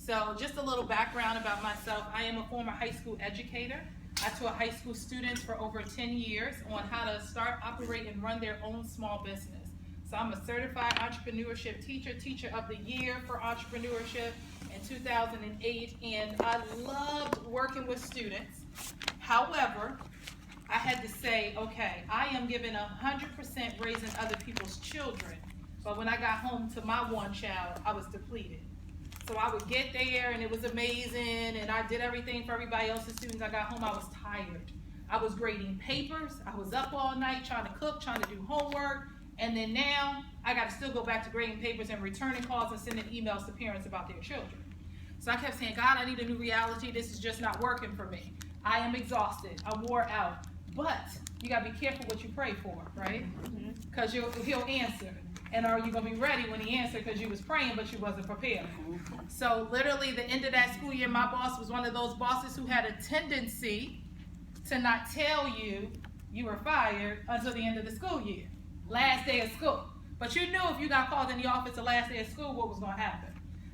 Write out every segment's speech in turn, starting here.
So just a little background about myself. I am a former high school educator. I taught high school students for over 10 years on how to start, operate, and run their own small business. So I'm a certified entrepreneurship teacher, teacher of the year for entrepreneurship in 2008, and I loved working with students. However, I had to say, okay, I am giving 100% raising other people's children, but when I got home to my one child, I was depleted. So I would get there and it was amazing and I did everything for everybody else's students. I got home, I was tired. I was grading papers, I was up all night trying to cook, trying to do homework, and then now I got to still go back to grading papers and returning calls and sending emails to parents about their children. So I kept saying, God, I need a new reality. This is just not working for me. I am exhausted, I'm wore out. But you got to be careful what you pray for, right? Because he'll answer. And are you going to be ready when he answered because you was praying but you wasn't prepared? So literally the end of that school year, my boss was one of those bosses who had a tendency to not tell you you were fired until the end of the school year, last day of school. But you knew if you got called in the office the last day of school what was going to happen.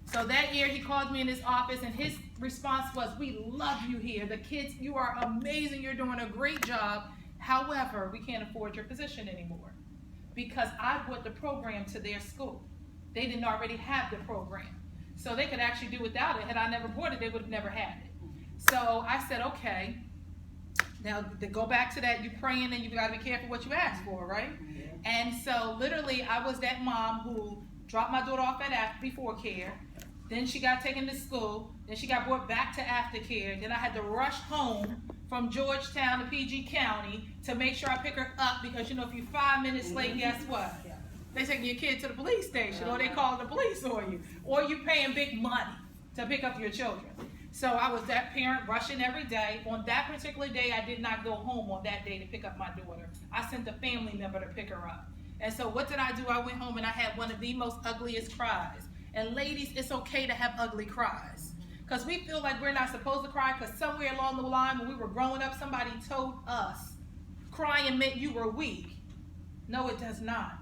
So that year he called me in his office and his response was, we love you here. The kids, you are amazing. You're doing a great job. However, we can't afford your position anymore because I brought the program to their school. They didn't already have the program. So they could actually do without it. Had I never brought it, they would have never had it. So I said, okay, now to go back to that, you praying and you got to be careful what you ask for, right? And so literally I was that mom who dropped my daughter off at before care. Then she got taken to school. Then she got brought back to aftercare. Then I had to rush home from Georgetown to PG County to make sure I pick her up because, you know, if you're 5 minutes late, guess what? They taking your kid to the police station or they call the police on you. Or you paying big money to pick up your children. So I was that parent rushing every day. On that particular day, I did not go home on that day to pick up my daughter. I sent a family member to pick her up. And so what did I do? I went home and I had one of the most ugliest cries. And ladies, it's okay to have ugly cries. Because we feel like we're not supposed to cry because somewhere along the line when we were growing up, somebody told us crying meant you were weak. No, it does not.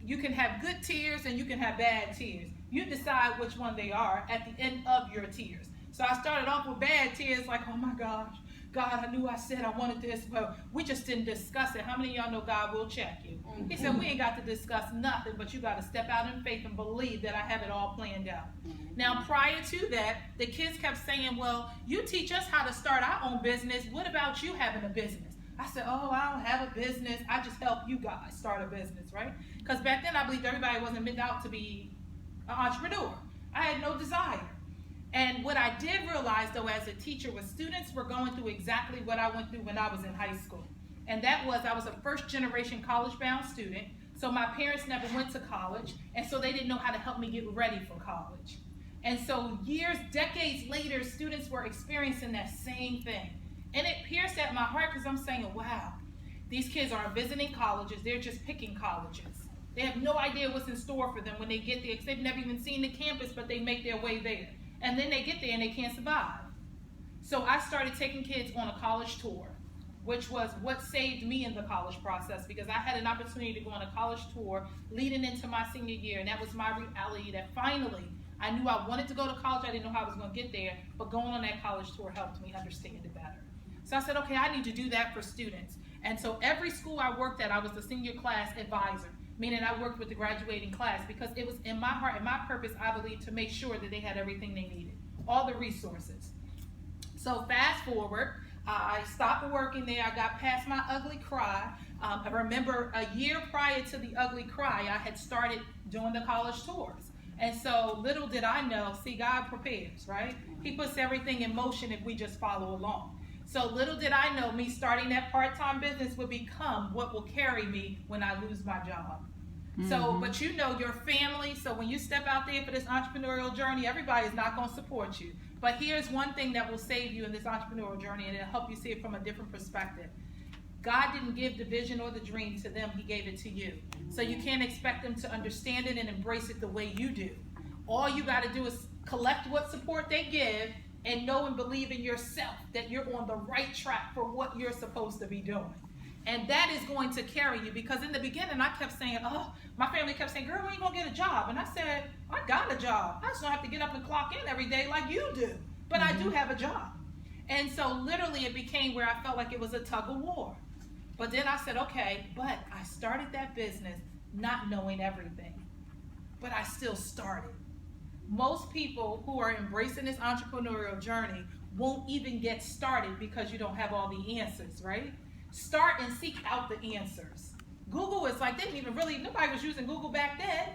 You can have good tears and you can have bad tears. You decide which one they are at the end of your tears. So I started off with bad tears like, oh my gosh, God, I knew I said I wanted this, but we just didn't discuss it. How many of y'all know God will check you? He said, we ain't got to discuss nothing, but you got to step out in faith and believe that I have it all planned out. Now, prior to that, the kids kept saying, well, you teach us how to start our own business. What about you having a business? I said, oh, I don't have a business. I just help you guys start a business, right? Because back then I believed everybody wasn't meant out to be an entrepreneur. I had no desire. And what I did realize, though, as a teacher, was students were going through exactly what I went through when I was in high school. And that was, I was a first-generation college-bound student, so my parents never went to college, and so they didn't know how to help me get ready for college. And so years, decades later, students were experiencing that same thing. And it pierced at my heart because I'm saying, wow, these kids aren't visiting colleges, they're just picking colleges. They have no idea what's in store for them when they get there, because they've never even seen the campus, but they make their way there. And then they get there and they can't survive. So I started taking kids on a college tour, which was what saved me in the college process, because I had an opportunity to go on a college tour leading into my senior year, and that was my reality that finally I knew I wanted to go to college. I didn't know how I was going to get there, but going on that college tour helped me understand it better. So I said, okay, I need to do that for students. And so every school I worked at, I was the senior class advisor, meaning I worked with the graduating class, because it was in my heart and my purpose, I believe, to make sure that they had everything they needed, all the resources. So fast forward, I stopped working there. I got past my ugly cry. I remember a year prior to the ugly cry, I had started doing the college tours. And so little did I know, see, God prepares, right? He puts everything in motion if we just follow along. So little did I know, me starting that part-time business would become what will carry me when I lose my job. So, but you know your family, so when you step out there for this entrepreneurial journey, everybody is not going to support you. But here's one thing that will save you in this entrepreneurial journey, and it'll help you see it from a different perspective. God didn't give the vision or the dream to them, he gave it to you. So you can't expect them to understand it and embrace it the way you do. All you got to do is collect what support they give and know and believe in yourself that you're on the right track for what you're supposed to be doing. And that is going to carry you, because in the beginning I kept saying, oh, my family kept saying, girl, when are you going to get a job? And I said, I got a job. I just don't have to get up and clock in every day like you do. But I do have a job. And so literally it became where I felt like it was a tug of war. But then I said, okay, but I started that business not knowing everything. But I still started. Most people who are embracing this entrepreneurial journey won't even get started because you don't have all the answers, right? Start and seek out the answers. Google is like, they didn't even really, nobody was using Google back then.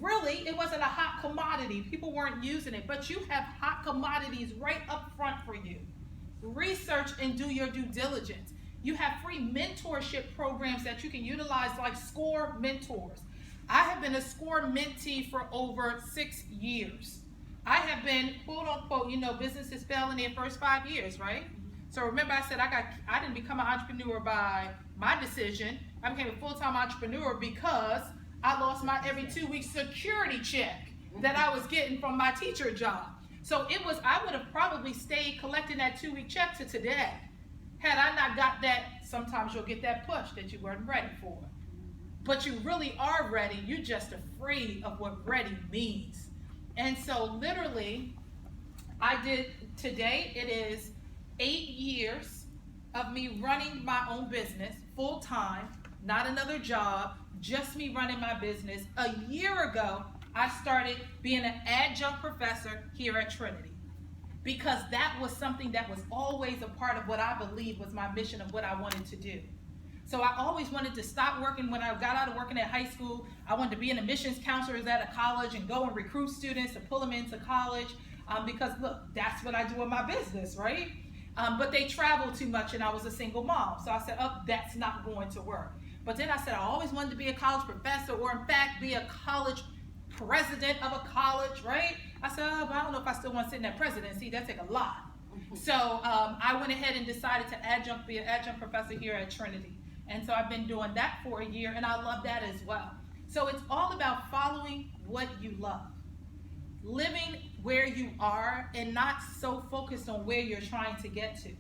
Really, it wasn't a hot commodity. People weren't using it, but you have hot commodities right up front for you. Research and do your due diligence. You have free mentorship programs that you can utilize, like SCORE Mentors. I have been a SCORE mentee for over 6 years. I have been, quote unquote, businesses fail in their first 5 years, right? So remember I said I didn't become an entrepreneur by my decision. I became a full-time entrepreneur because I lost my every 2 week security check that I was getting from my teacher job. So I would have probably stayed collecting that 2 week check to today. Had I not got that, sometimes you'll get that push that you weren't ready for. But you really are ready. You're just afraid of what ready means. And so literally, today it is 8 years of me running my own business full time, not another job, just me running my business. A year ago, I started being an adjunct professor here at Trinity because that was something that was always a part of what I believe was my mission of what I wanted to do. So I always wanted to stop working. When I got out of working at high school, I wanted to be an admissions counselor at a college and go and recruit students and pull them into college because look, that's what I do in my business, right? But they travel too much and I was a single mom. So I said, oh, that's not going to work. But then I said, I always wanted to be a college professor or in fact be a college president of a college, right? I said, oh, but I don't know if I still want to sit in that presidency. That take a lot. So I went ahead and decided to be an adjunct professor here at Trinity. And so I've been doing that for a year and I love that as well. So it's all about following what you love. Living where you are and not so focused on where you're trying to get to.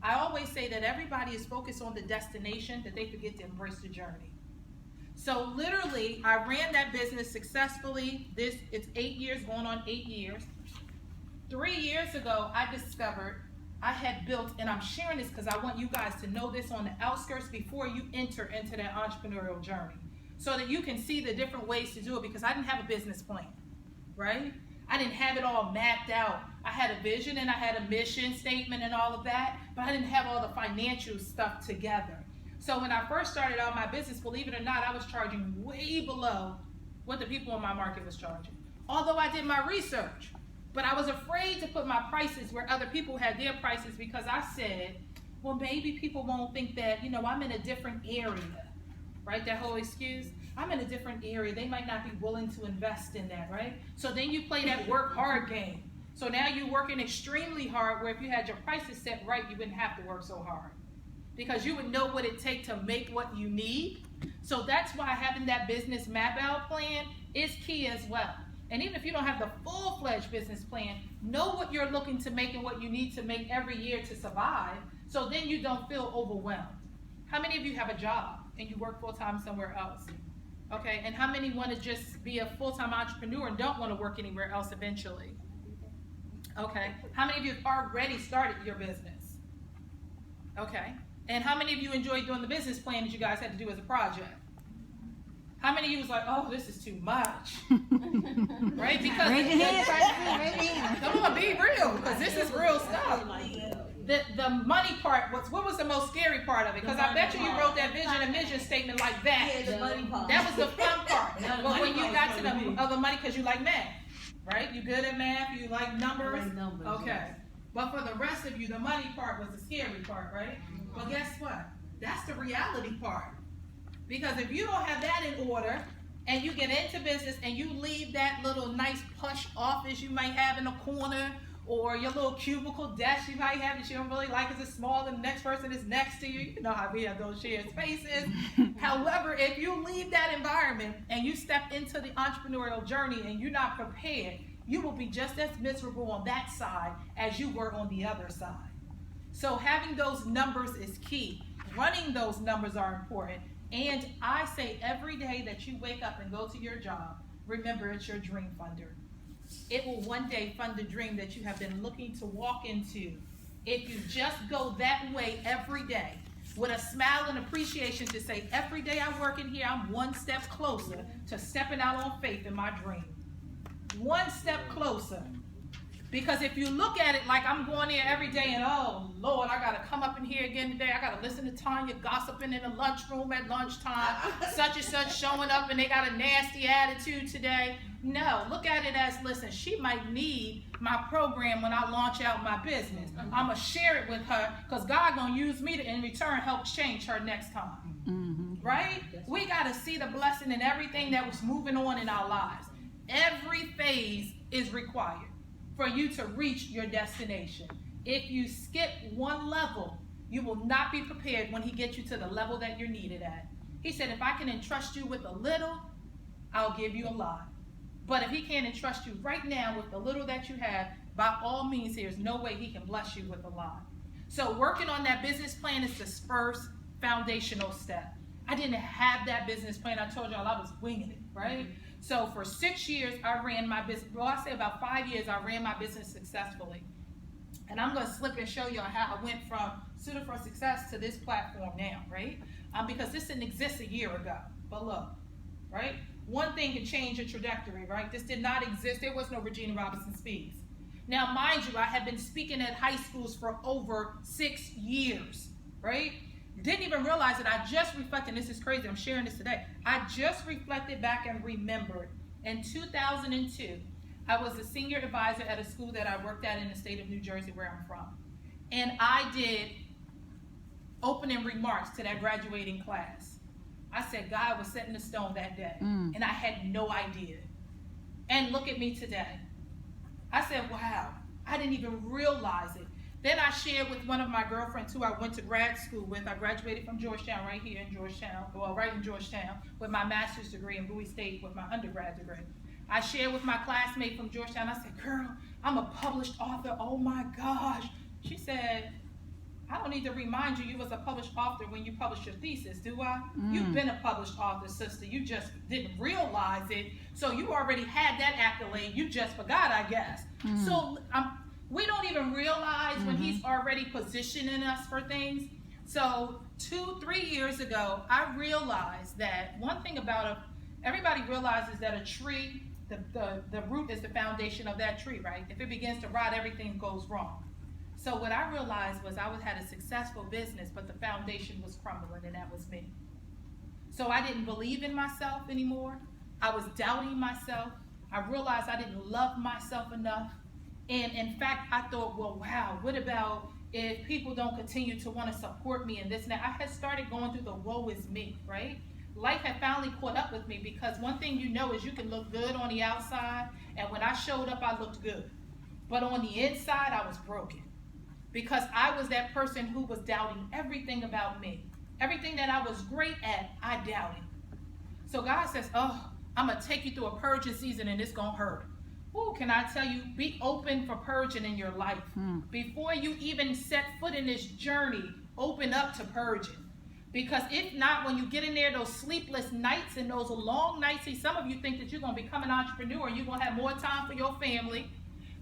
I always say that everybody is focused on the destination that they forget to embrace the journey. So literally, I ran that business successfully. It's 8 years, going on 8 years. 3 years ago, I discovered I had built, and I'm sharing this because I want you guys to know this on the outskirts before you enter into that entrepreneurial journey, so that you can see the different ways to do it, because I didn't have a business plan, right? I didn't have it all mapped out. I had a vision and I had a mission statement and all of that, but I didn't have all the financial stuff together. So when I first started out my business, believe it or not, I was charging way below what the people in my market was charging. Although I did my research, but I was afraid to put my prices where other people had their prices because I said, well, maybe people won't think that, I'm in a different area, right? That whole excuse. I'm in a different area. They might not be willing to invest in that, right? So then you play that work hard game. So now you're working extremely hard where if you had your prices set right, you wouldn't have to work so hard because you would know what it takes to make what you need. So that's why having that business map out plan is key as well. And even if you don't have the full-fledged business plan, know what you're looking to make and what you need to make every year to survive, so then you don't feel overwhelmed. How many of you have a job and you work full-time somewhere else? Okay, and how many want to just be a full-time entrepreneur and don't want to work anywhere else eventually? Okay, how many of you have already started your business? Okay, and how many of you enjoy doing the business plan that you guys had to do as a project? How many of you was like, oh, this is too much? Right? Because come on, be real, because this is real stuff. The money part, what was the most scary part of it? Because I bet you wrote that vision and mission statement like that. Yeah, the money part. That was the fun part. But when you got to the other money, because you like math, right? You good at math, you like numbers. I like numbers, okay. yes. But for the rest of you, the money part was the scary part, right? Well, guess what? That's the reality part. Because if you don't have that in order, and you get into business and you leave that little nice plush office you might have in the corner, or your little cubicle desk you might have that you don't really like because it's small and the next person is next to you. You know how we have those shared spaces. However, if you leave that environment and you step into the entrepreneurial journey and you're not prepared, you will be just as miserable on that side as you were on the other side. So having those numbers is key. Running those numbers are important. And I say every day that you wake up and go to your job, remember it's your dream funder. it will one day fund the dream that you have been looking to walk into. If you just go that way every day with a smile and appreciation to say, every day I work in here, I'm one step closer to stepping out on faith in my dream. One step closer. Because if you look at it like I'm going there every day and, oh, Lord, I got to come up in here again today. I got to listen to Tanya gossiping in the lunchroom at lunchtime. Such and such showing up and they got a nasty attitude today. No, look at it as, listen, she might need my program when I launch out my business. I'm going to share it with her because God going to use me to, in return, help change her next time. Right? We got to see the blessing in everything that was moving on in our lives. Every phase is required for you to reach your destination. If you skip one level, you will not be prepared when he gets you to the level that you're needed at. He said, if I can entrust you with a little, I'll give you a lot. But if he can't entrust you right now with the little that you have, by all means, there's no way he can bless you with a lot. So working on that business plan is the first foundational step. I didn't have that business plan. I told y'all I was winging it, right? So for 6 years, I ran my business. Well, I say about 5 years, I ran my business successfully. And I'm going to slip and show y'all how I went from Suited for Success to this platform now, right? Because this didn't exist a year ago. But look, right? One thing can change a trajectory, right? This did not exist. There was no Regina Robinson Speaks. Now, mind you, I had been speaking at high schools for over 6 years, right? Didn't even realize it. I just reflected, this is crazy, I'm sharing this today. I just reflected back and remembered. In 2002, I was a senior advisor at a school that I worked at in the state of New Jersey, where I'm from. And I did opening remarks to that graduating class. I said God was setting the stone that day. And I had no idea. And look at me today. I said, wow, I didn't even realize it. Then I shared with one of my girlfriends who I went to grad school with. I graduated from Georgetown, right here in Georgetown, well, right in Georgetown, with my master's degree in Bowie State with my undergrad degree. I shared with my classmate from Georgetown. I said, girl, I'm a published author. Oh my gosh. She said, I don't need to remind you was a published author when you published your thesis, do I? You've been a published author, sister. You just didn't realize it. So you already had that accolade. You just forgot, I guess. So we don't even realize when he's already positioning us for things. So 2-3 years ago, I realized that one thing about everybody realizes that a tree, the root is the foundation of that tree, right? If it begins to rot, everything goes wrong. So what I realized was I had a successful business, but the foundation was crumbling, and that was me. So I didn't believe in myself anymore. I was doubting myself. I realized I didn't love myself enough. And in fact, I thought, well, wow, what about if people don't continue to want to support me and this and that? I had started going through the woe is me, right? Life had finally caught up with me, because one thing you know is you can look good on the outside, and when I showed up, I looked good. But on the inside, I was broken, because I was that person who was doubting everything about me. Everything that I was great at, I doubted. So God says, oh, I'm going to take you through a purging season, and it's going to hurt. Ooh, can I tell you, be open for purging in your life. Before you even set foot in this journey, open up to purging. Because if not, when you get in there, those sleepless nights and those long nights, see, some of you think that you're going to become an entrepreneur, you're going to have more time for your family,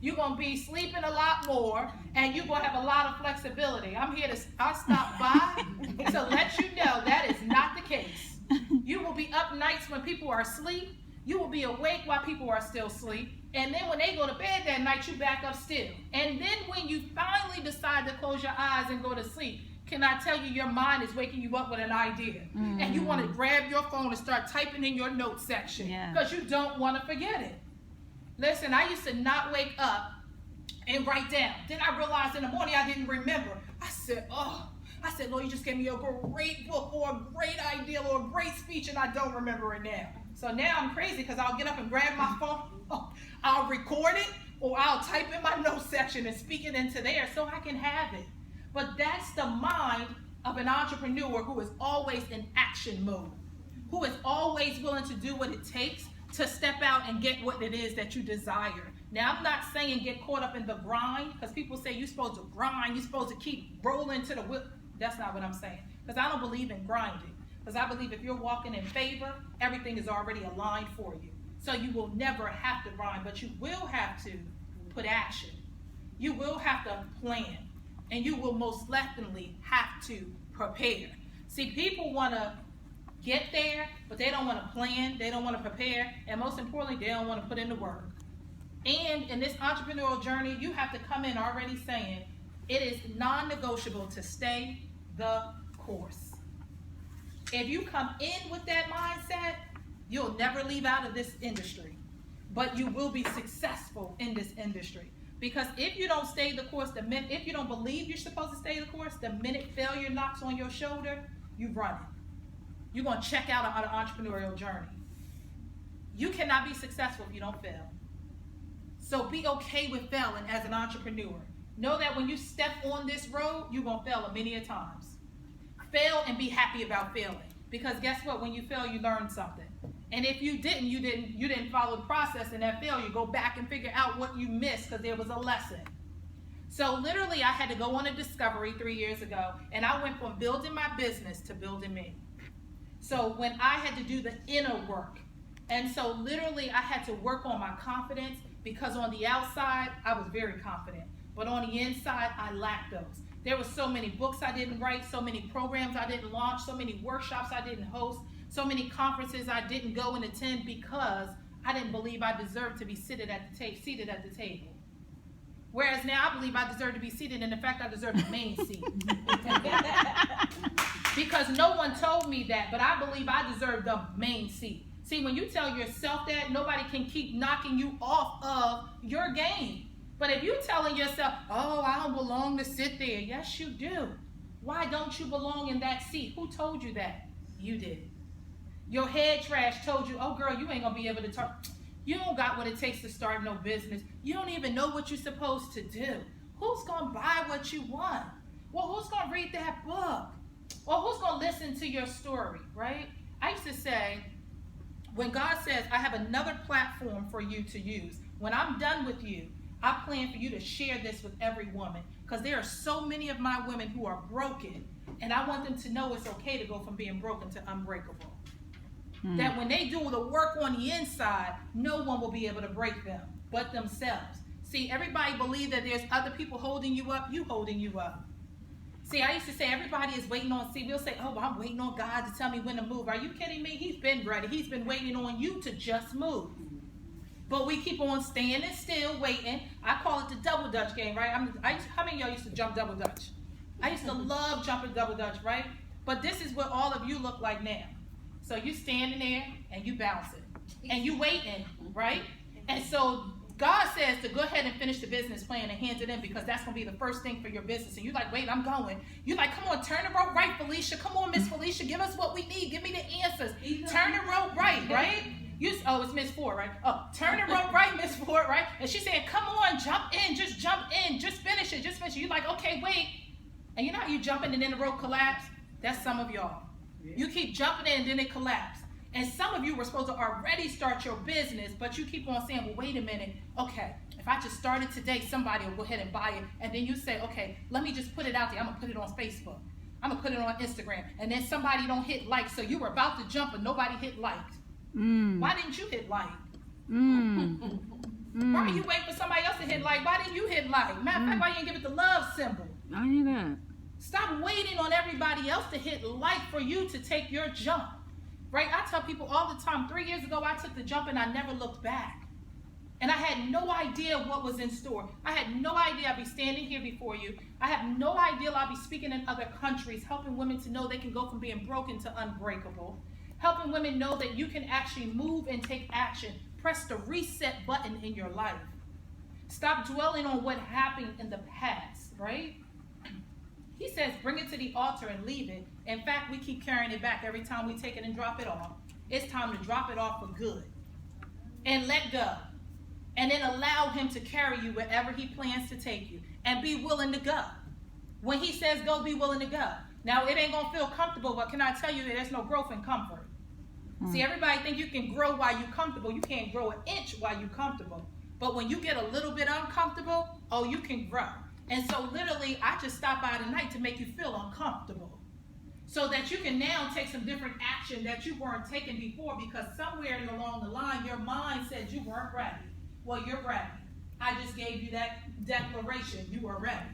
you're going to be sleeping a lot more, and you're going to have a lot of flexibility. I'll stop by to let you know that is not the case. You will be up nights when people are asleep. You will be awake while people are still asleep. And then when they go to bed that night, you back up still. And then when you finally decide to close your eyes and go to sleep, can I tell you, your mind is waking you up with an idea. And you want to grab your phone and start typing in your notes section, because you don't want to forget it. Listen, I used to not wake up and write down. Then I realized in the morning I didn't remember. I said, Lord, you just gave me a great book or a great idea or a great speech, and I don't remember it now. So now I'm crazy, because I'll get up and grab my phone, I'll record it, or I'll type in my notes section and speak it into there so I can have it. But that's the mind of an entrepreneur who is always in action mode, who is always willing to do what it takes to step out and get what it is that you desire. Now, I'm not saying get caught up in the grind, because people say you're supposed to grind, you're supposed to keep rolling to the whip. That's not what I'm saying, because I don't believe in grinding. Because I believe if you're walking in favor, everything is already aligned for you. So you will never have to grind, but you will have to put action. You will have to plan, and you will most definitely have to prepare. See, people want to get there, but they don't want to plan, they don't want to prepare, and most importantly, they don't want to put in the work. And in this entrepreneurial journey, you have to come in already saying, it is non-negotiable to stay the course. If you come in with that mindset, you'll never leave out of this industry, but you will be successful in this industry. Because if you don't stay the course, if you don't believe you're supposed to stay the course, the minute failure knocks on your shoulder, you run it. You're going to check out on an entrepreneurial journey. You cannot be successful if you don't fail. So be okay with failing as an entrepreneur. Know that when you step on this road, you're going to fail many a times. Fail and be happy about failing. Because guess what? When you fail, you learn something. And if you didn't follow the process in that failure, go back and figure out what you missed because there was a lesson. So literally, I had to go on a discovery 3 years ago, and I went from building my business to building me. So when I had to do the inner work, and so literally I had to work on my confidence, because on the outside, I was very confident. But on the inside, I lacked those. There were so many books I didn't write, so many programs I didn't launch, so many workshops I didn't host, so many conferences I didn't go and attend because I didn't believe I deserved to be seated at the table. Whereas now I believe I deserve to be seated, and in fact I deserve the main seat. Because no one told me that, but I believe I deserve the main seat. See, when you tell yourself that, nobody can keep knocking you off of your game. But if you're telling yourself, oh, I don't belong to sit there. Yes, you do. Why don't you belong in that seat? Who told you that? You did. Your head trash told you, oh, girl, you ain't going to be able to talk. You don't got what it takes to start no business. You don't even know what you're supposed to do. Who's going to buy what you want? Well, who's going to read that book? Or who's going to listen to your story, right? I used to say, when God says, I have another platform for you to use, when I'm done with you, I plan for you to share this with every woman, because there are so many of my women who are broken, and I want them to know it's okay to go from being broken to unbreakable. That when they do the work on the inside, no one will be able to break them but themselves. See, everybody believes that there's other people holding you up, you holding you up. See, I used to say everybody is waiting on, we'll say, oh, I'm waiting on God to tell me when to move. Are you kidding me? He's been ready. He's been waiting on you to just move. But we keep on standing still, waiting. I call it the double dutch game, right? How many of y'all used to jump double dutch? I used to love jumping double dutch, right? But this is what all of you look like now. So you standing there and you bouncing. And you waiting, right? And so God says to go ahead and finish the business plan and hand it in, because that's going to be the first thing for your business. And you're like, wait, I'm going. You're like, come on, turn the rope right, Felicia. Come on, Miss Felicia. Give us what we need. Give me the answers. Turn the rope right, right? It's Miss Ford, right? Oh, turn the rope right, Miss Ford, right? And she's saying, come on, jump in, just finish it, just finish it. You're like, okay, wait. And you know how you jumping and then the rope collapse? That's some of y'all. Yeah. You keep jumping in and then it collapses. And some of you were supposed to already start your business, but you keep on saying, well, wait a minute. Okay, if I just started today, somebody will go ahead and buy it. And then you say, okay, let me just put it out there. I'm going to put it on Facebook. I'm going to put it on Instagram. And then somebody don't hit like. So you were about to jump and nobody hit like. Why didn't you hit like? Why are you waiting for somebody else to hit like? Why didn't you hit like? Matter of fact, why you didn't give it the love symbol? I knew that. Stop waiting on everybody else to hit like for you to take your jump. Right? I tell people all the time, 3 years ago, I took the jump and I never looked back. And I had no idea what was in store. I had no idea I'd be standing here before you. I have no idea I'll be speaking in other countries, helping women to know they can go from being broken to unbreakable. Helping women know that you can actually move and take action. Press the reset button in your life. Stop dwelling on what happened in the past, right? He says, bring it to the altar and leave it. In fact, we keep carrying it back every time we take it and drop it off. It's time to drop it off for good. And let go. And then allow him to carry you wherever he plans to take you. And be willing to go. When he says go, be willing to go. Now, it ain't going to feel comfortable, but can I tell you there's no growth in comfort? See, everybody think you can grow while you're comfortable. You can't grow an inch while you're comfortable. But when you get a little bit uncomfortable, oh, you can grow. And so literally, I just stop by tonight to make you feel uncomfortable. so that you can now take some different action that you weren't taking before, because somewhere along the line your mind said you weren't ready. Well, you're ready. I just gave you that declaration. You are ready.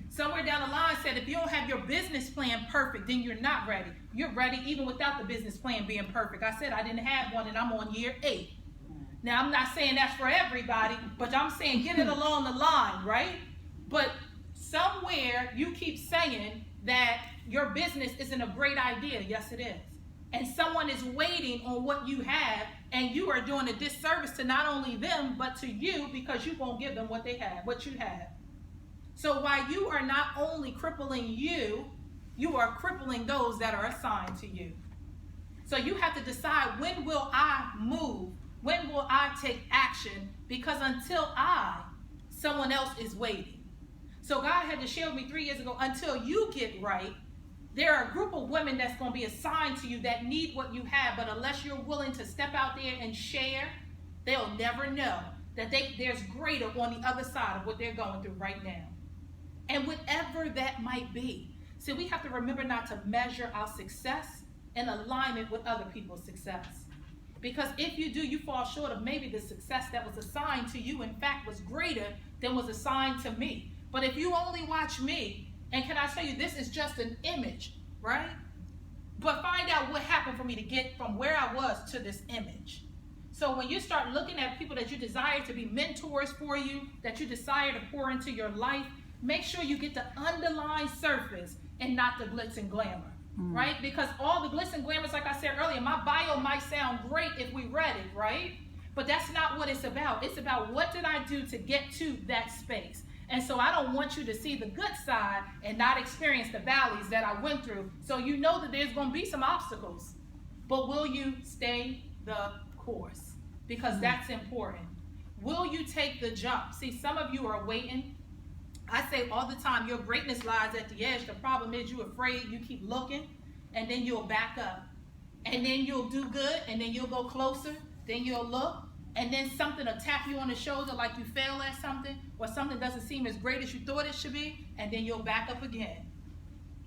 Somewhere down the line said if you don't have your business plan perfect, then you're not ready. You're ready even without the business plan being perfect. I said I didn't have one, and I'm on year 8. Now, I'm not saying that's for everybody, but I'm saying get it along the line, right? But somewhere you keep saying that your business isn't a great idea. Yes, it is. And someone is waiting on what you have, and you are doing a disservice to not only them, but to you, because you won't give them what they have, what you have. So while you are not only crippling you, you are crippling those that are assigned to you. So you have to decide, when will I move? When will I take action? Because until someone else is waiting. So God had to share with me 3 years ago, until you get right, there are a group of women that's going to be assigned to you that need what you have, but unless you're willing to step out there and share, they'll never know that there's greater on the other side of what they're going through right now. And whatever that might be. See, we have to remember not to measure our success in alignment with other people's success. Because if you do, you fall short of maybe the success that was assigned to you, in fact, was greater than was assigned to me. But if you only watch me, and can I tell you, this is just an image, right? But find out what happened for me to get from where I was to this image. So when you start looking at people that you desire to be mentors for you, that you desire to pour into your life, make sure you get the underlying surface and not the glitz and glamour. Right? Because all the glitz and glamours, like I said earlier, my bio might sound great if we read it, right? But that's not what it's about. It's about, what did I do to get to that space? And so I don't want you to see the good side and not experience the valleys that I went through. So you know that there's going to be some obstacles. But will you stay the course? Because that's important. Will you take the jump? See, some of you are waiting. I say all the time, your greatness lies at the edge. The problem is you're afraid. You keep looking, and then you'll back up. And then you'll do good, and then you'll go closer. Then you'll look, and then something will tap you on the shoulder like you failed at something, or something doesn't seem as great as you thought it should be, and then you'll back up again.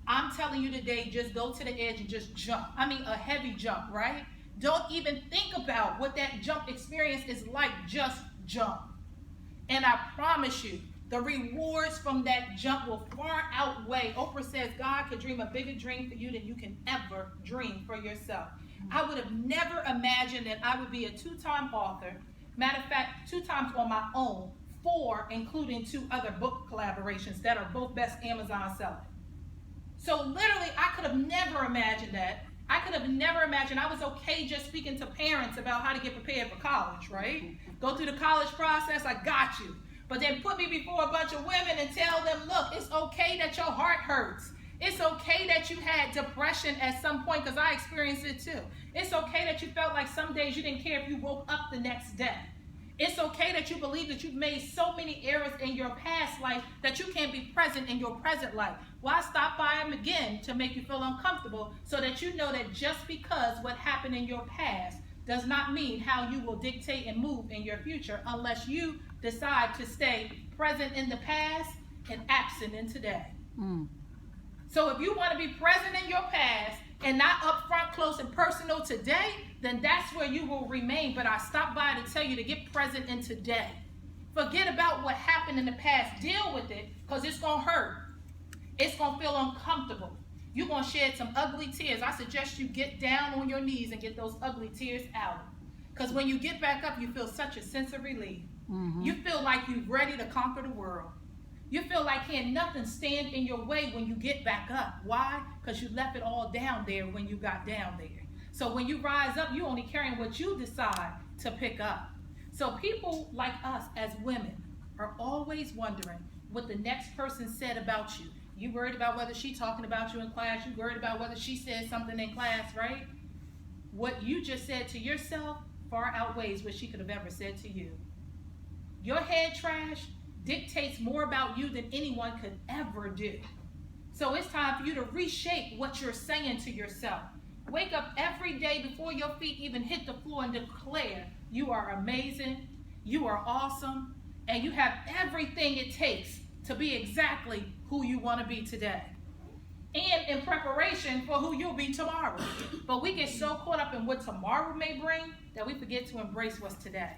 I'm telling you today, just go to the edge and just jump. I mean, a heavy jump, right? Don't even think about what that jump experience is like. Just jump. And I promise you, the rewards from that jump will far outweigh. Oprah says God could dream a bigger dream for you than you can ever dream for yourself. I would have never imagined that I would be a 2-time author. Matter of fact, 2 times on my own, 4, including 2 other book collaborations that are both best Amazon selling. So literally, I could have never imagined that. I could have never imagined I was okay just speaking to parents about how to get prepared for college, right? Go through the college process, I got you. But then put me before a bunch of women and tell them, look, it's okay that your heart hurts. It's okay that you had depression at some point, because I experienced it too. It's okay that you felt like some days you didn't care if you woke up the next day. It's okay that you believe that you've made so many errors in your past life that you can't be present in your present life. Why stop by them again to make you feel uncomfortable, so that you know that just because what happened in your past does not mean how you will dictate and move in your future, unless you decide to stay present in the past and absent in today. So if you want to be present in your past and not up front, close, and personal today, then that's where you will remain. But I stopped by to tell you to get present in today. Forget about what happened in the past. Deal with it, because it's going to hurt. It's going to feel uncomfortable. You're going to shed some ugly tears. I suggest you get down on your knees and get those ugly tears out. Because when you get back up, you feel such a sense of relief. You feel like you're ready to conquer the world. You feel like can't nothing stand in your way when you get back up. Why? Because you left it all down there when you got down there. So when you rise up, you're only carrying what you decide to pick up. So people like us as women are always wondering what the next person said about you. You worried about whether she's talking about you in class. You worried about whether she said something in class, right? What you just said to yourself far outweighs what she could have ever said to you. Your head trash dictates more about you than anyone could ever do. So it's time for you to reshape what you're saying to yourself. Wake up every day before your feet even hit the floor and declare you are amazing, you are awesome, and you have everything it takes to be exactly who you want to be today. and in preparation for who you'll be tomorrow. But we get so caught up in what tomorrow may bring that we forget to embrace what's today.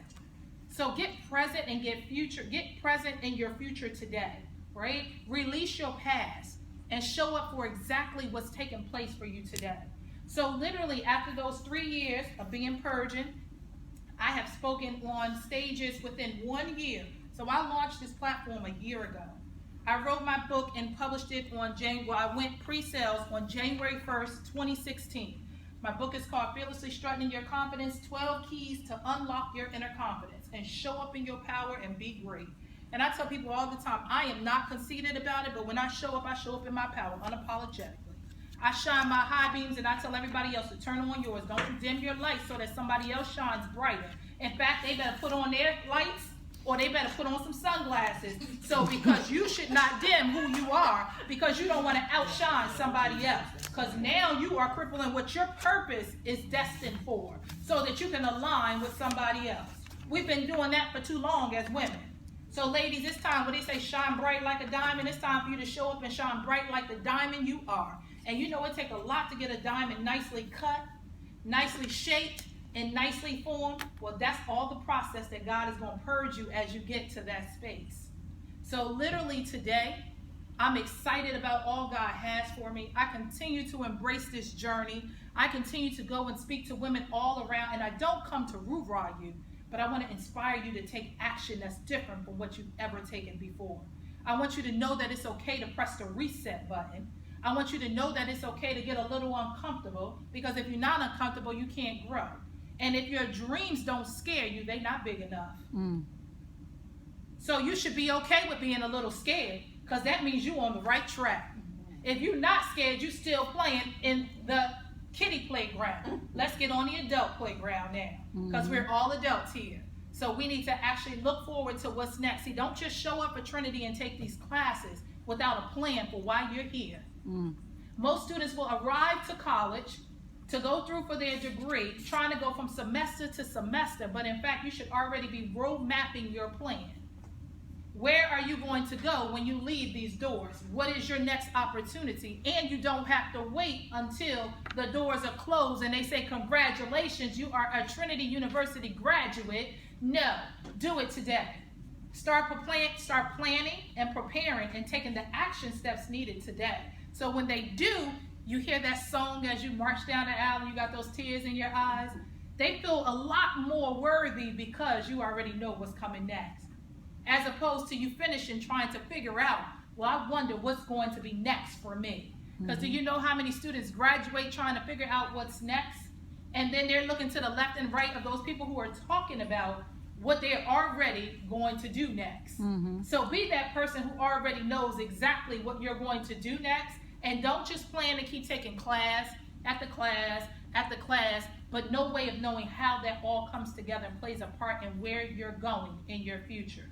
So get present and get present in your future today, right? Release your past and show up for exactly what's taking place for you today. So literally after those 3 years of being purging, I have spoken on stages within 1 year. So I launched this platform a year ago. I wrote my book and published it on I went pre-sales on January 1st, 2016. My book is called Fearlessly Strutting Your Confidence, 12 Keys to Unlock Your Inner Confidence and Show Up in Your Power and Be Great. And I tell people all the time, I am not conceited about it, but when I show up in my power, unapologetically. I shine my high beams and I tell everybody else to turn on yours. Don't you dim your light so that somebody else shines brighter. In fact, they better put on their lights or they better put on some sunglasses. So because you should not dim who you are because you don't want to outshine somebody else. Because now you are crippling what your purpose is destined for so that you can align with somebody else. We've been doing that for too long as women. So ladies, it's time when they say shine bright like a diamond, it's time for you to show up and shine bright like the diamond you are. And you know it takes a lot to get a diamond nicely cut, nicely shaped, and nicely formed. Well, that's all the process that God is going to purge you as you get to that space. So literally today, I'm excited about all God has for me. I continue to embrace this journey. I continue to go and speak to women all around, and I don't come to rah you, but I want to inspire you to take action that's different from what you've ever taken before. I want you to know that it's okay to press the reset button. I want you to know that it's okay to get a little uncomfortable, because if you're not uncomfortable, you can't grow. And if your dreams don't scare you, they're not big enough. So you should be okay with being a little scared, because that means you're on the right track. If you're not scared, you're still playing in the kiddie playground. Let's get on the adult playground now, because we're all adults here. So we need to actually look forward to what's next. See, don't just show up at Trinity and take these classes without a plan for why you're here. Most students will arrive to college to go through for their degree, trying to go from semester to semester, but in fact, you should already be road mapping your plan. Where are you going to go when you leave these doors? What is your next opportunity? And you don't have to wait until the doors are closed and they say, congratulations, you are a Trinity University graduate. No, do it today. Start planning and preparing and taking the action steps needed today. So when they do, you hear that song as you march down the aisle, you got those tears in your eyes. They feel a lot more worthy because you already know what's coming next. As opposed to you finishing trying to figure out, well, I wonder what's going to be next for me. Because do you know how many students graduate trying to figure out what's next? And then they're looking to the left and right of those people who are talking about what they're already going to do next. So be that person who already knows exactly what you're going to do next. And don't just plan to keep taking class after class after class, but no way of knowing how that all comes together and plays a part in where you're going in your future.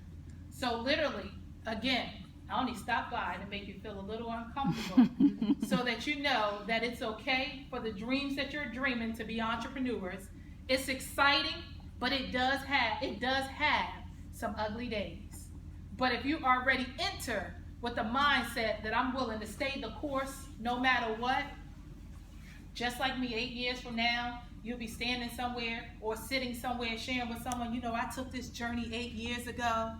So literally, again, I only stop by to make you feel a little uncomfortable so that you know that it's okay for the dreams that you're dreaming to be entrepreneurs. It's exciting, but it does have some ugly days. But if you already enter with the mindset that I'm willing to stay the course no matter what, just like me 8 years from now, you'll be standing somewhere or sitting somewhere sharing with someone, you know, I took this journey 8 years ago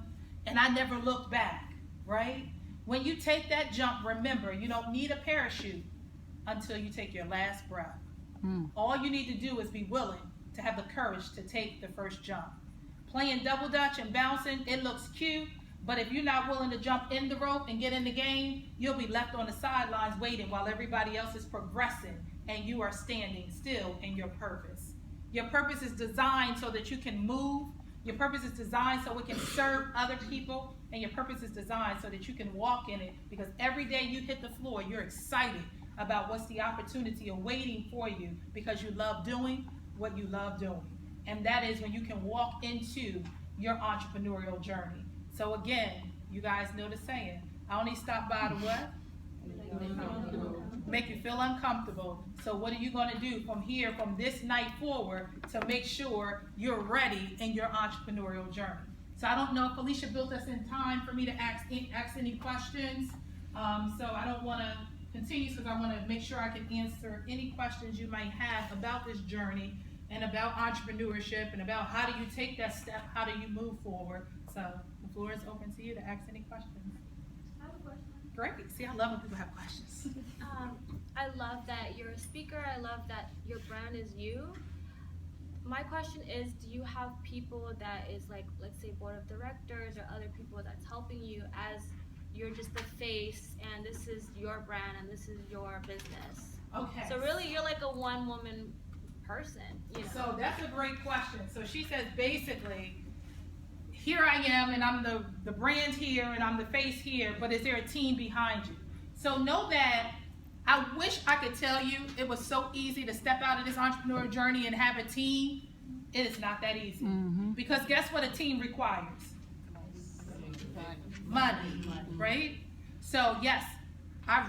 and I never looked back, right? When you take that jump, remember, you don't need a parachute until you take your last breath. All you need to do is be willing to have the courage to take the first jump. Playing double dutch and bouncing, it looks cute, but if you're not willing to jump in the rope and get in the game, you'll be left on the sidelines waiting while everybody else is progressing and you are standing still in your purpose. Your purpose is designed so that you can move. Your purpose is designed so it can serve other people. And your purpose is designed so that you can walk in it, because every day you hit the floor, you're excited about what's the opportunity awaiting for you because you love doing what you love doing. And that is when you can walk into your entrepreneurial journey. So again, you guys know the saying, I only stop by to what? Make you feel uncomfortable. So what are you going to do from here, from this night forward, to make sure you're ready in your entrepreneurial journey? So I don't know if Felicia built us in time for me to ask any questions. So I don't want to continues because I want to make sure I can answer any questions you might have about this journey and about entrepreneurship and about how do you take that step, how do you move forward. So the floor is open to you to ask any questions. I have a question. Great. See, I love when people have questions. I love that you're a speaker. I love that your brand is you. My question is, do you have people that is like, let's say, board of directors or other people that's helping you as you're just the face and this is your brand and this is your business? Okay. So really, you're like a one-woman person, you know? So that's a great question. So she says basically, here I am and I'm the brand here and I'm the face here, but is there a team behind you? So know that I wish I could tell you it was so easy to step out of this entrepreneur journey and have a team. It is not that easy. Because guess what a team requires? Money, right? So yes, I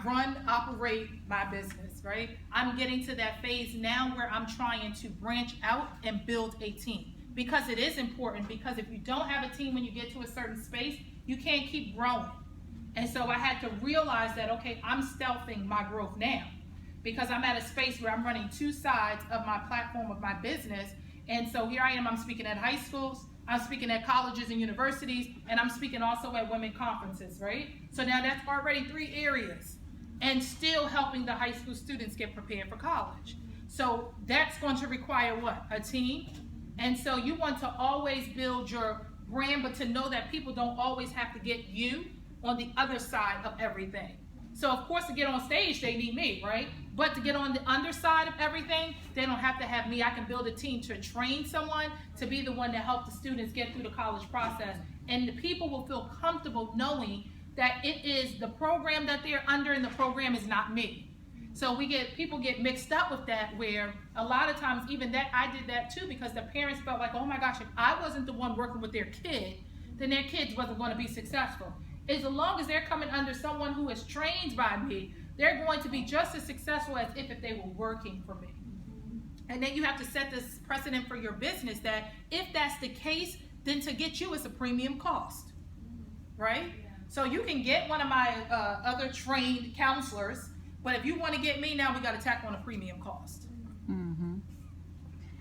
operate my business, right? I'm getting to that phase now where I'm trying to branch out and build a team. Because it is important, because if you don't have a team when you get to a certain space, you can't keep growing. And so I had to realize that, okay, I'm stealthing my growth now because I'm at a space where I'm running two sides of my platform of my business. And so here I am, I'm speaking at high schools, I'm speaking at colleges and universities, and I'm speaking also at women conferences, right? So now that's already 3 areas and still helping the high school students get prepared for college. So that's going to require what? A team. And so you want to always build your brand, but to know that people don't always have to get you on the other side of everything. So of course to get on stage, they need me, right? But to get on the underside of everything, they don't have to have me. I can build a team to train someone to be the one to help the students get through the college process. And the people will feel comfortable knowing that it is the program that they're under and the program is not me. So people get mixed up with that, where a lot of times even that, I did that too, because the parents felt like, oh my gosh, if I wasn't the one working with their kid, then their kids wasn't going to be successful. As long as they're coming under someone who is trained by me, they're going to be just as successful as if they were working for me. And then you have to set this precedent for your business that if that's the case, then to get you is a premium cost, right? So you can get one of my other trained counselors, but if you want to get me, now we got to tack on a premium cost.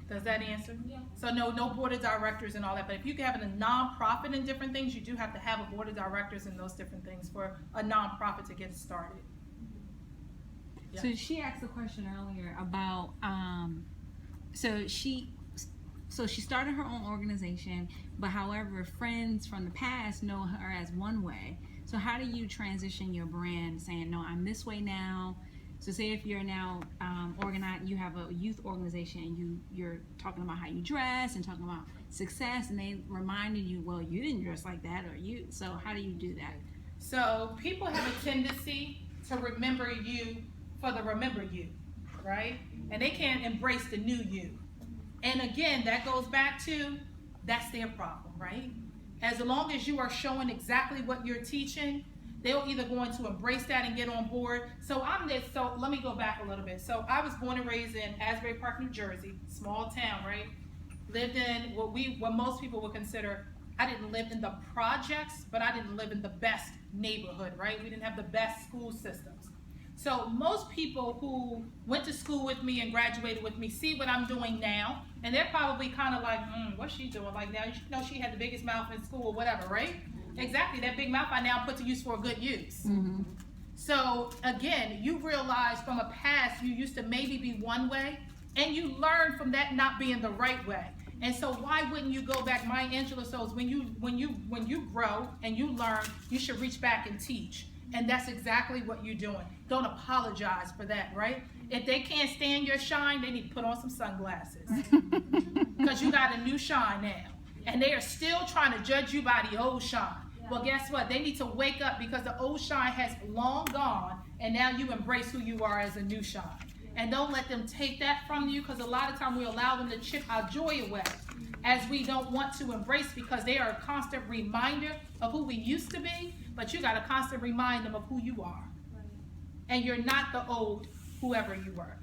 Does that answer? Yeah. So no board of directors and all that, but if you have a nonprofit and different things, you do have to have a board of directors and those different things for a nonprofit to get started. Yeah. So she asked a question earlier about, so she started her own organization, but however, friends from the past know her as one way. So how do you transition your brand saying, no, I'm this way now? So say if you're now organized, you have a youth organization and you're talking about how you dress and talking about success, and they reminded you, well, you didn't dress like that, so how do you do that? So people have a tendency to remember you for the remember you, right? And they can't embrace the new you. And again, that goes back to, that's their problem, right? As long as you are showing exactly what you're teaching, they're either going to embrace that and get on board. So let me go back a little bit. So I was born and raised in Asbury Park, New Jersey, small town, right? Lived in what most people would consider, I didn't live in the projects, but I didn't live in the best neighborhood, right? We didn't have the best school systems. So most people who went to school with me and graduated with me see what I'm doing now, and they're probably kind of like, what's she doing? Like now, you know, she had the biggest mouth in school or whatever, right? Exactly, that big mouth I now put to use for a good use. So again, you realize from a past you used to maybe be one way, and you learn from that not being the right way. And so why wouldn't you go back? Maya Angelou says when you grow and you learn, you should reach back and teach. And that's exactly what you're doing. Don't apologize for that, right? If they can't stand your shine, they need to put on some sunglasses. Because you got a new shine now. And they are still trying to judge you by the old shine. Well, guess what? They need to wake up because the old shine has long gone, and now you embrace who you are as a new shine. And don't let them take that from you, because a lot of time we allow them to chip our joy away as we don't want to embrace, because they are a constant reminder of who we used to be, but you got to constantly remind them of who you are. And you're not the old whoever you were.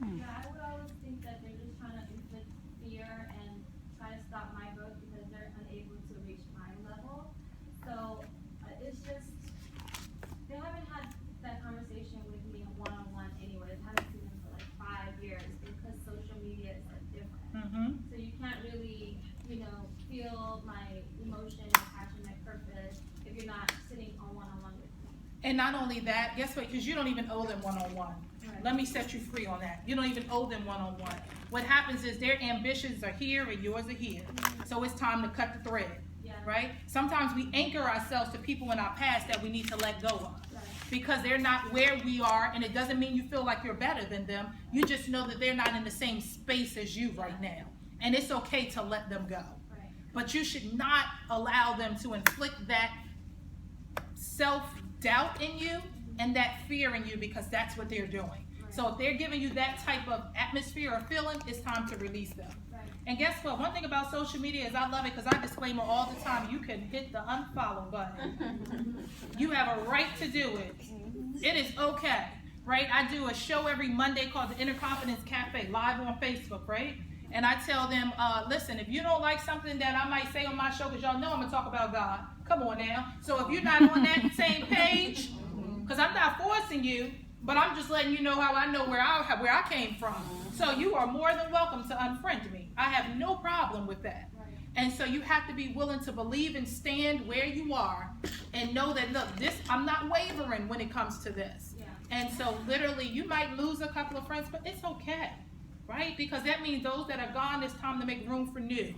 Yeah, I would always think that they're just trying to inflict fear and try to stop my growth because they're unable to reach my level. So it's just, they haven't had that conversation And not only that, guess what? Because you don't even owe them one-on-one. Let me set you free on that. You don't even owe them one-on-one. What happens is their ambitions are here and yours are here. So it's time to cut the thread, right? Sometimes we anchor ourselves to people in our past that we need to let go of. Because they're not where we are, and it doesn't mean you feel like you're better than them. You just know that they're not in the same space as you right now. And it's okay to let them go. But you should not allow them to inflict that self-doubt in you and that fear in you, because that's what they're doing. So if they're giving you that type of atmosphere or feeling, it's time to release them. And guess what? One thing about social media is I love it because I disclaimer all the time. You can hit the unfollow button. You have a right to do it. It is okay, right? I do a show every Monday called the Inner Confidence Cafe, live on Facebook, right? And I tell them, listen, if you don't like something that I might say on my show, because y'all know I'm going to talk about God. Come on now. So if you're not on that same page, because I'm not forcing you, but I'm just letting you know how I know where I came from. So you are more than welcome to unfriend me. I have no problem with that. And so you have to be willing to believe and stand where you are and know that, look, I'm not wavering when it comes to this. And so literally you might lose a couple of friends, but it's okay, right? Because that means those that are gone, it's time to make room for new.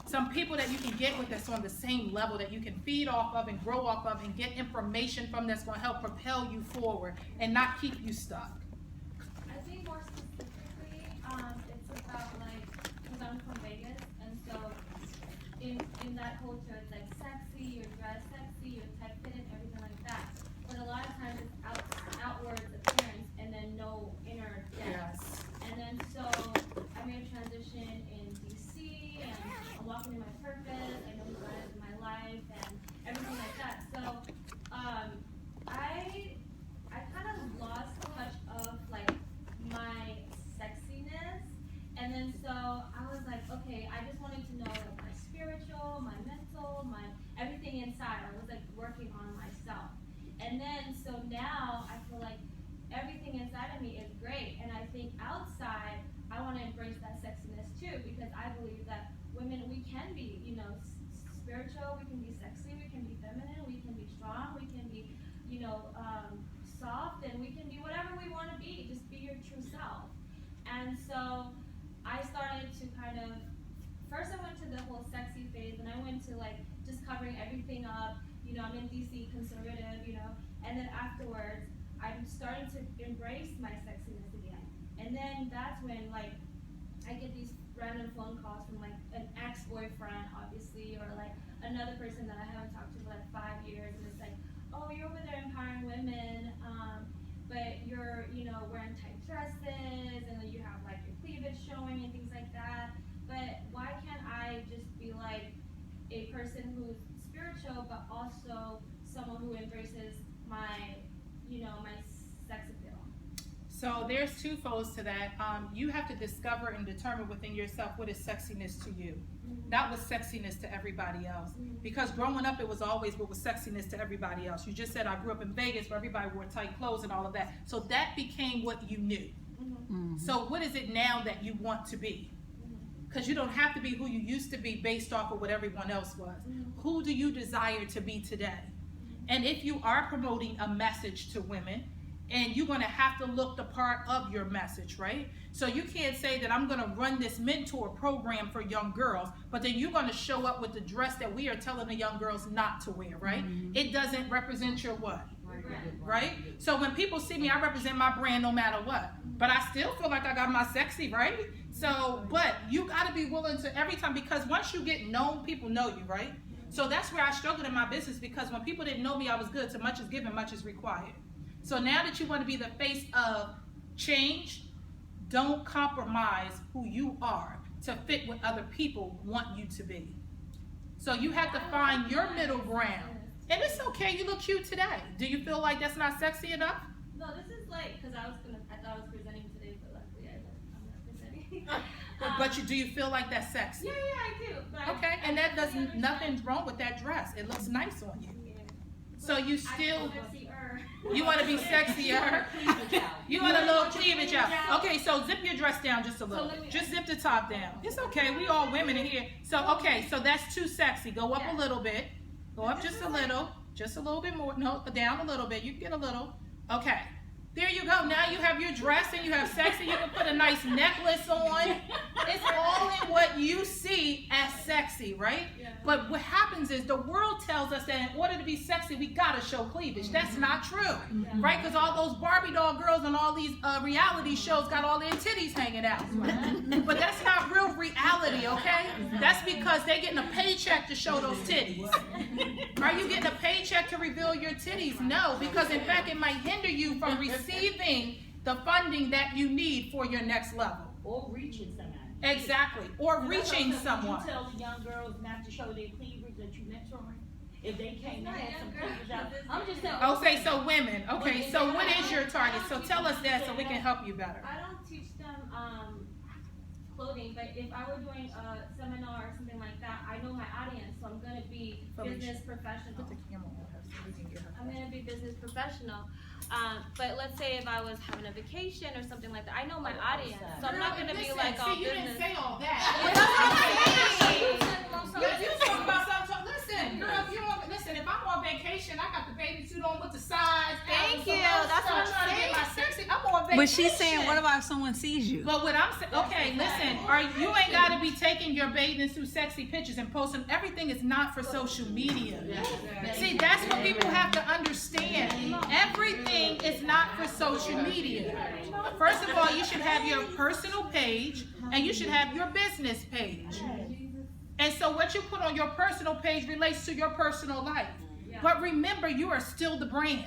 Some people that you can get with that's on the same level that you can feed off of and grow off of and get information from that's going to help propel you forward and not keep you stuck. I think more specifically, it's about like, because I'm from Vegas, and so in that culture, it's like sexy, you're dressed sexy, you're tight fitted, everything like that. But a lot of times it's outwards appearance and then no inner depth. Yes. And then so I made a transition in DC, and I'm walking in my purpose. I know who God is in my life and everything like that. So I kind of lost touch of like my sexiness, and then so I was like, okay, I just wanted to know like my spiritual, my mental, my everything inside. I was like working on myself, and then so now I feel like everything inside of me is great, and I think outside I want to embrace that sexiness too, because I believe that women, we can be, spiritual, we can be sexy, we can be feminine, we can be strong, we can be, soft, and we can be whatever we want to be. Just be your true self. And so I started to first I went to the whole sexy phase, and I went to like just covering everything up. I'm in DC, conservative, and then afterwards I'm starting to embrace my sexiness again. And then that's when like I get these random phone calls from like an ex-boyfriend, obviously, or like another person that I haven't talked to for like 5 years, and it's like, oh, you're over there empowering women, but you're, wearing tight dresses, and then you have like your cleavage showing and things like that. But why can't I just be like a person who's spiritual, but also someone who embraces my, my sex appeal? So there's two folds to that. You have to discover and determine within yourself what is sexiness to you. Not what sexiness to everybody else. Because growing up, it was always what was sexiness to everybody else. You just said, I grew up in Vegas where everybody wore tight clothes and all of that. So that became what you knew. So what is it now that you want to be? Because you don't have to be who you used to be based off of what everyone else was. Who do you desire to be today? And if you are promoting a message to women, and you're going to have to look the part of your message, right? So you can't say that I'm going to run this mentor program for young girls, but then you're going to show up with the dress that we are telling the young girls not to wear, right? It doesn't represent your what? Right? So when people see me, I represent my brand no matter what. But I still feel like I got my sexy, right? So, but you got to be willing to every time, because once you get known, people know you, right? So that's where I struggled in my business, because when people didn't know me, I was good. So much is given, much is required. So now that you want to be the face of change, don't compromise who you are to fit what other people want you to be. So you have to find your middle ground. And it's okay, you look cute today. Do you feel like that's not sexy enough? No, this is like, because I thought I was presenting today, but luckily I'm not presenting. But do you feel like that's sexy? Yeah, I do. But Okay, and that doesn't, nothing's wrong with that dress. It looks nice on you. So you still, you want to be sexier. You want a little cleavage out. Okay, so zip your dress down just a little. Just zip the top down. It's okay, we all women in here. So, okay, so that's too sexy. Go up a little bit. Go up just a little. Just a little bit more. No, down a little bit. You can get a little. Okay. There you go. Now you have your dress and you have sexy. You can put a nice necklace on. It's all in what you see as sexy, right? Yeah. But what happens is the world tells us that in order to be sexy, we gotta show cleavage. That's not true, right? Because all those Barbie doll girls on all these reality shows got all their titties hanging out. But that's not real reality, okay? That's because they're getting a paycheck to show those titties. Are you getting a paycheck to reveal your titties? No, because in fact it might hinder you from receiving the funding that you need for your next level. Or reaching someone. Exactly. Or reaching someone. You tell the young girls not to show their cleavage that you mentoring. If they can't have some cleavage out, I'm just telling. Okay, so women. Okay, so what is your target? So tell us that so we can help you better. I don't teach them clothing, but if I were doing a seminar or something like that, I know my audience, so I'm gonna be business professional. Put the camera on her so we can get her. I'm gonna be business professional. But let's say if I was having a vacation or something like that, I know my audience, so I'm not gonna be like all you business. didn't say all that. That's You talking about something. Listen, girl, listen, if I'm on vacation, I got the bathing suit on with the sides. Thank you. That's what I'm trying to get my sexy. I'm on vacation. But she's saying, what about if someone sees you? But what I'm saying, okay, listen, you ain't got to be taking your bathing suit sexy pictures and posting. Everything is not for social media. See, that's what people have to understand. Everything is not for social media. First of all, you should have your personal page and you should have your business page. And so what you put on your personal page relates to your personal life. But remember, you are still the brand.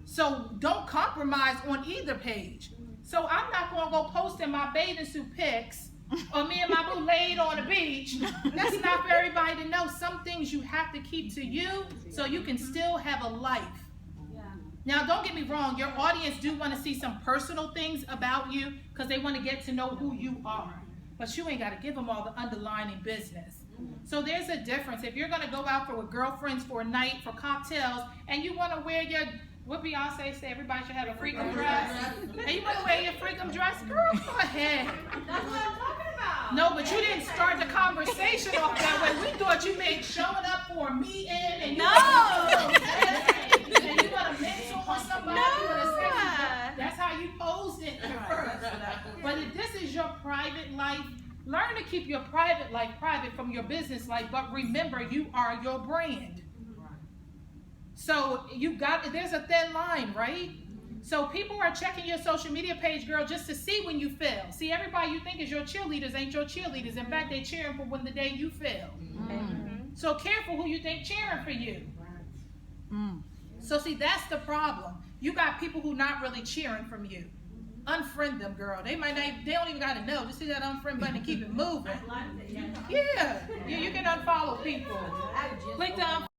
So don't compromise on either page. So I'm not going to go posting my bathing suit pics or me and my boo laid on the beach. That's not for everybody to know. Some things you have to keep to you so you can still have a life. Now, don't get me wrong. Your audience do want to see some personal things about you because they want to get to know who you are. But you ain't got to give them all the underlying business. So there's a difference. If you're going to go out with girlfriends for a night, for cocktails, and you want to wear your, what Beyonce say, everybody should have a freakum dress, and you want to wear your freakum dress, girl, go ahead. That's what I'm talking about. No, but you didn't start the conversation off that way. We thought you made showing up for a meeting, and you and you want to mentor somebody with a sexy. That's how you posed it first. But if this is your private life, learn to keep your private life private from your business life. But remember, you are your brand. So there's a thin line, right? So people are checking your social media page, girl, just to see when you fail. See, everybody you think is your cheerleaders ain't your cheerleaders. In fact, they're cheering for when the day you fail. So careful who you think cheering for you. So see, that's the problem. You got people who not really cheering from you. Unfriend them, girl. They don't even gotta know. Just hit that unfriend button and keep it moving. Yeah, you can unfollow people. Click the